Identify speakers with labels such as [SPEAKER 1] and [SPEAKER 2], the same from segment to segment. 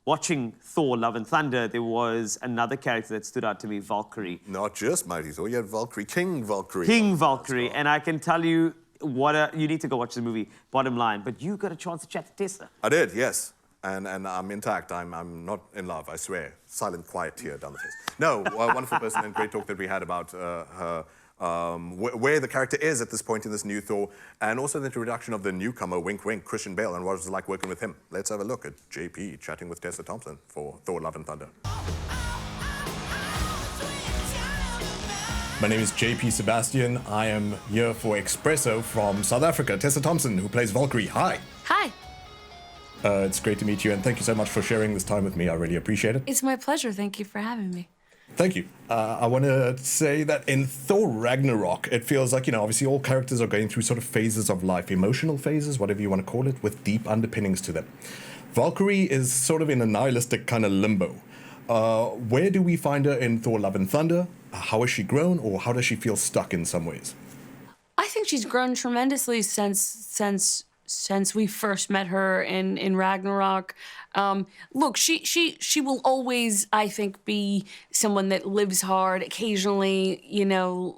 [SPEAKER 1] watching Thor Love and Thunder, there was another character that stood out to me, Valkyrie.
[SPEAKER 2] Not just Mighty Thor, you had Valkyrie, King Valkyrie.
[SPEAKER 1] King Valkyrie, and I can tell you, you need to go watch the movie, bottom line, but you got a chance to chat to Tessa.
[SPEAKER 2] I did, yes. And I'm intact. I'm not in love, I swear. Silent, quiet tear down the face. No, a wonderful person and great talk that we had about her, where the character is at this point in this new Thor, and also the introduction of the newcomer, wink wink, Christian Bale, and what it was like working with him. Let's have a look at JP chatting with Tessa Thompson for Thor Love and Thunder.
[SPEAKER 3] My name is JP Sebastian. I am here for Expresso from South Africa. Tessa Thompson, who plays Valkyrie. Hi.
[SPEAKER 4] Hi.
[SPEAKER 3] It's great to meet you, and thank you so much for sharing this time with me. I really appreciate it.
[SPEAKER 4] It's my pleasure. Thank you for having me.
[SPEAKER 3] Thank you. I want to say that in Thor Ragnarok, it feels like, obviously all characters are going through sort of phases of life, emotional phases, whatever you want to call it, with deep underpinnings to them. Valkyrie is sort of in a nihilistic kind of limbo. Where do we find her in Thor Love and Thunder? How has she grown, or how does she feel stuck in some ways?
[SPEAKER 4] I think she's grown tremendously since we first met her in Ragnarok. Look, she will always, I think, be someone that lives hard, occasionally,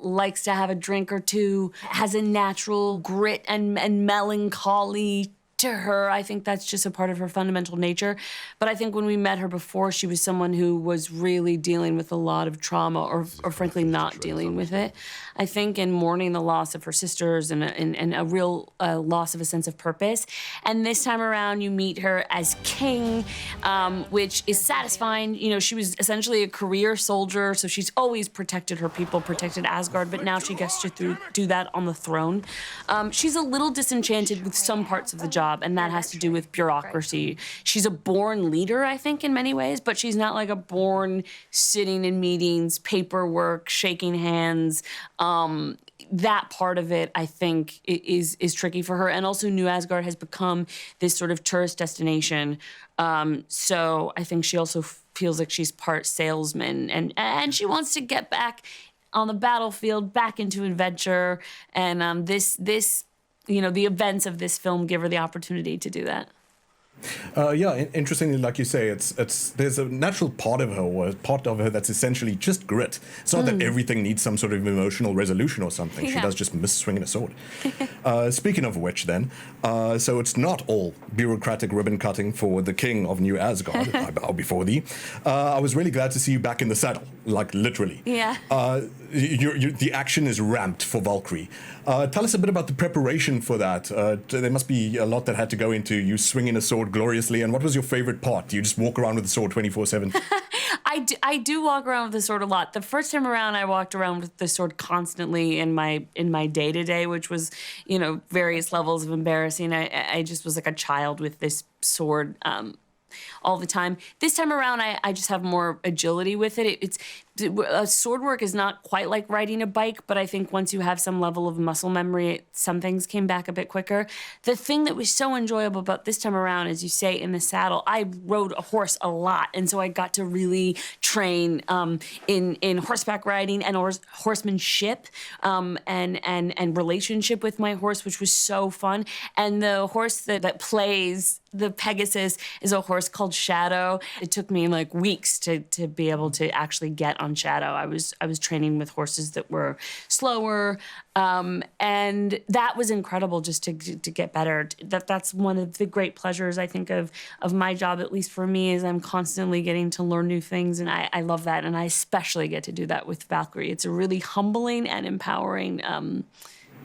[SPEAKER 4] likes to have a drink or two, has a natural grit and melancholy to her. I think that's just a part of her fundamental nature. But I think when we met her before, she was someone who was really dealing with a lot of trauma, or frankly not dealing with it. I think in mourning the loss of her sisters and a real loss of a sense of purpose. And this time around, you meet her as King, which is satisfying. She was essentially a career soldier, so she's always protected her people, protected Asgard, but now she gets to do that on the throne. She's a little disenchanted with some parts of the job, and that has to do with bureaucracy. She's a born leader, I think, in many ways, but she's not like a born sitting in meetings, paperwork, shaking hands. That part of it, I think, is tricky for her. And also, New Asgard has become this sort of tourist destination. So I think she also feels like she's part salesman, and she wants to get back on the battlefield, back into adventure. And the events of this film give her the opportunity to do that.
[SPEAKER 3] Yeah, interestingly, like you say, there's a natural part of her, or a part of her that's essentially just grit. It's not that everything needs some sort of emotional resolution or something.
[SPEAKER 4] Yeah.
[SPEAKER 3] She does just miss swinging a sword. Speaking of which, then, so it's not all bureaucratic ribbon cutting for the king of New Asgard. I bow before thee. I was really glad to see you back in the saddle, like literally.
[SPEAKER 4] Yeah.
[SPEAKER 3] The action is ramped for Valkyrie. Tell us a bit about the preparation for that. There must be a lot that had to go into you swinging a sword gloriously. And what was your favorite part? Do you just walk around with the sword 24/7?
[SPEAKER 4] I do walk around with the sword a lot. The first time around, I walked around with the sword constantly in my day-to-day, which was, various levels of embarrassing. I just was like a child with this sword all the time. This time around, I just have more agility with it. Sword work is not quite like riding a bike, but I think once you have some level of muscle memory, some things came back a bit quicker. The thing that was so enjoyable about this time around, as you say, in the saddle, I rode a horse a lot, and so I got to really train in horseback riding and horsemanship and relationship with my horse, which was so fun. And the horse that plays the Pegasus is a horse called Shadow. It took me like weeks to be able to actually get on Shadow. I was training with horses that were slower, and that was incredible just to get better. That's one of the great pleasures, I think, of my job, at least for me, is I'm constantly getting to learn new things, and I love that, and I especially get to do that with Valkyrie. It's a really humbling and empowering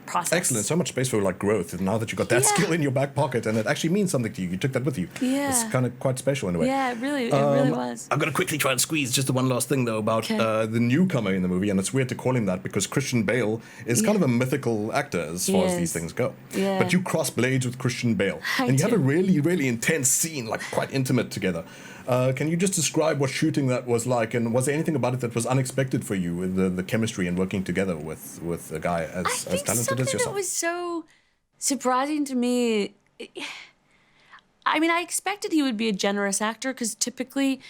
[SPEAKER 4] process.
[SPEAKER 3] Excellent. So much space for growth. Now that you got that skill in your back pocket, and it actually means something to you. You took that with you.
[SPEAKER 4] Yeah.
[SPEAKER 3] It's kind of quite special in a way.
[SPEAKER 4] Yeah, it really was.
[SPEAKER 3] I'm going to quickly try and squeeze just the one last thing, though, about the newcomer in the movie, and it's weird to call him that because Christian Bale is kind of a mythical actor as far as these things go.
[SPEAKER 4] Yeah.
[SPEAKER 3] But you cross blades with Christian Bale, and you have a really, really intense scene, quite intimate together. Can you just describe what shooting that was like, and was there anything about it that was unexpected for you, with the chemistry and working together with a guy as talented as yourself?
[SPEAKER 4] That was so surprising to me. I mean, I expected he would be a generous actor, because typically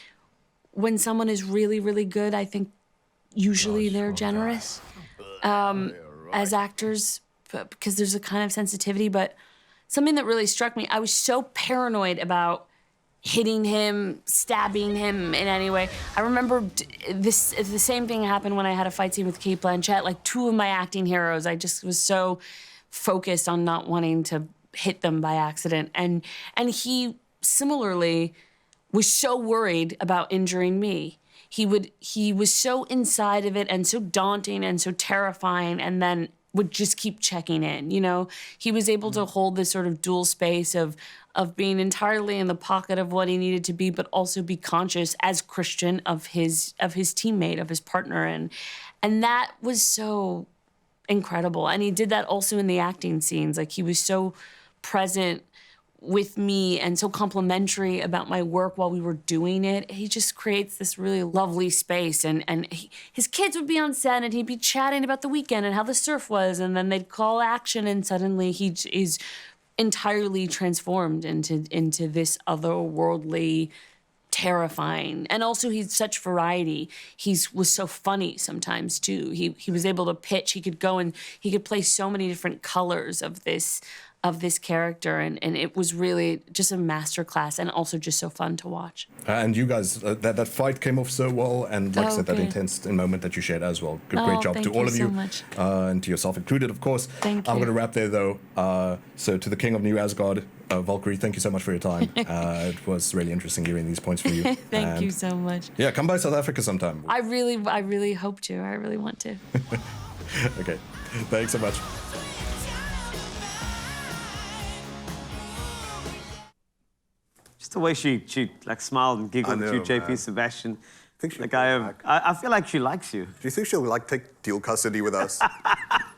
[SPEAKER 4] when someone is really, really good, I think usually they're generous as actors, because there's a kind of sensitivity. But something that really struck me, I was so paranoid about hitting him, stabbing him in any way. I remember the same thing happened when I had a fight scene with Cate Blanchett. Like, two of my acting heroes, I just was so focused on not wanting to hit them by accident. And he similarly was so worried about injuring me. He was so inside of it and so daunting and so terrifying, and then would just keep checking in, you know? He was able to hold this sort of dual space of being entirely in the pocket of what he needed to be, but also be conscious as Christian of his teammate, of his partner. And that was so incredible. And he did that also in the acting scenes. Like, he was so present with me and so complimentary about my work while we were doing it. He just creates this really lovely space. And his kids would be on set and he'd be chatting about the weekend and how the surf was, and then they'd call action, and suddenly he is entirely transformed into this otherworldly, terrifying. And also, he's such variety. He was so funny sometimes too. He was able to pitch. He could go and he could play so many different colors of this character, and it was really just a masterclass, and also just so fun to watch.
[SPEAKER 3] And you guys, that fight came off so well, and like I said, that
[SPEAKER 4] good.
[SPEAKER 3] intense moment that you shared as well. Great job to all of you,
[SPEAKER 4] so much.
[SPEAKER 3] And to yourself included, of course.
[SPEAKER 4] Thank you.
[SPEAKER 3] I'm going to wrap there, though. So to the King of New Asgard, Valkyrie, thank you so much for your time. It was really interesting hearing these points from you.
[SPEAKER 4] Thank you so much.
[SPEAKER 3] Yeah, come by South Africa sometime.
[SPEAKER 4] I really hope to. I really want to.
[SPEAKER 3] Okay, thanks so much.
[SPEAKER 1] Just the way she like smiled and giggled
[SPEAKER 2] I
[SPEAKER 1] at you,
[SPEAKER 2] know,
[SPEAKER 1] JP
[SPEAKER 2] man.
[SPEAKER 1] Sebastian.
[SPEAKER 2] I think she'll
[SPEAKER 1] Like,
[SPEAKER 2] come back.
[SPEAKER 1] I feel like she likes you.
[SPEAKER 2] Do you think she'll like take dual custody with us? I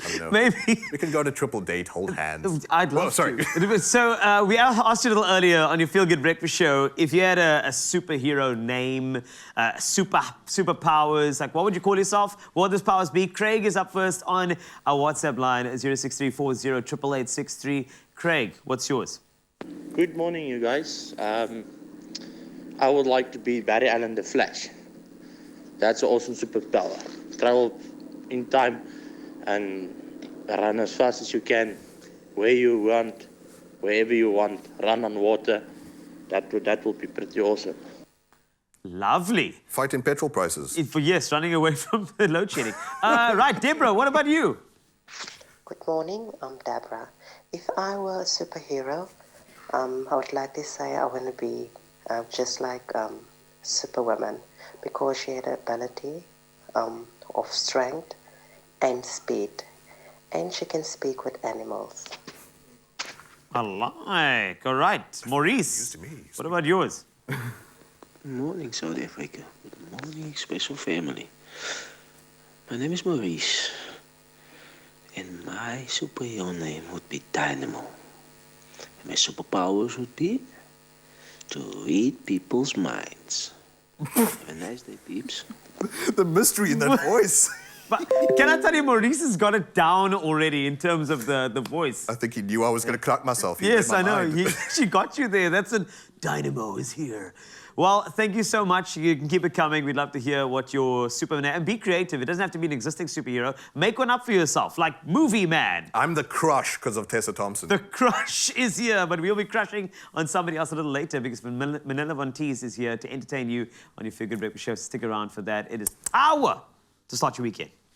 [SPEAKER 2] don't know.
[SPEAKER 1] Maybe.
[SPEAKER 2] We can go on a triple date, hold hands.
[SPEAKER 1] I'd love
[SPEAKER 2] sorry.
[SPEAKER 1] to. So we asked you a little earlier on your Feel Good Breakfast show if you had a superhero name, superpowers, like what would you call yourself? What would those powers be? Craig is up first on our WhatsApp line, 06340888863. Craig, what's yours?
[SPEAKER 5] Good morning, you guys. I would like to be Barry Allen the Flash. That's an awesome superpower. Travel in time and run as fast as you can, where you want, wherever you want. Run on water. That will be pretty awesome.
[SPEAKER 1] Lovely.
[SPEAKER 2] Fighting petrol prices.
[SPEAKER 1] Yes, running away from the load shedding. Right, Deborah, what about you?
[SPEAKER 6] Good morning, I'm Deborah. If I were a superhero, I would like to say I want to be just like Superwoman, because she had the ability of strength and speed, and she can speak with animals.
[SPEAKER 1] I like. All right, Maurice, what about yours?
[SPEAKER 7] Good morning, South Africa. Good morning, Expresso family. My name is Maurice, and my superhero name would be Dynamo. And my superpowers would be to read people's minds. Have a nice day, peeps.
[SPEAKER 2] The mystery in that voice.
[SPEAKER 1] But can I tell you, Maurice has got it down already in terms of the voice.
[SPEAKER 2] I think he knew I was going to crack myself. He
[SPEAKER 1] Yes,
[SPEAKER 2] read my
[SPEAKER 1] I know.
[SPEAKER 2] mind.
[SPEAKER 1] She got you there. That's a Dynamo is here. Well, thank you so much. You can keep it coming. We'd love to hear what your Superman is. And be creative. It doesn't have to be an existing superhero. Make one up for yourself, like Movie Man.
[SPEAKER 2] I'm the crush because of Tessa Thompson.
[SPEAKER 1] The crush is here, but we'll be crushing on somebody else a little later because Manila Von Teese is here to entertain you on your Feel Good Breakfast show. Stick around for that. It is power to start your weekend.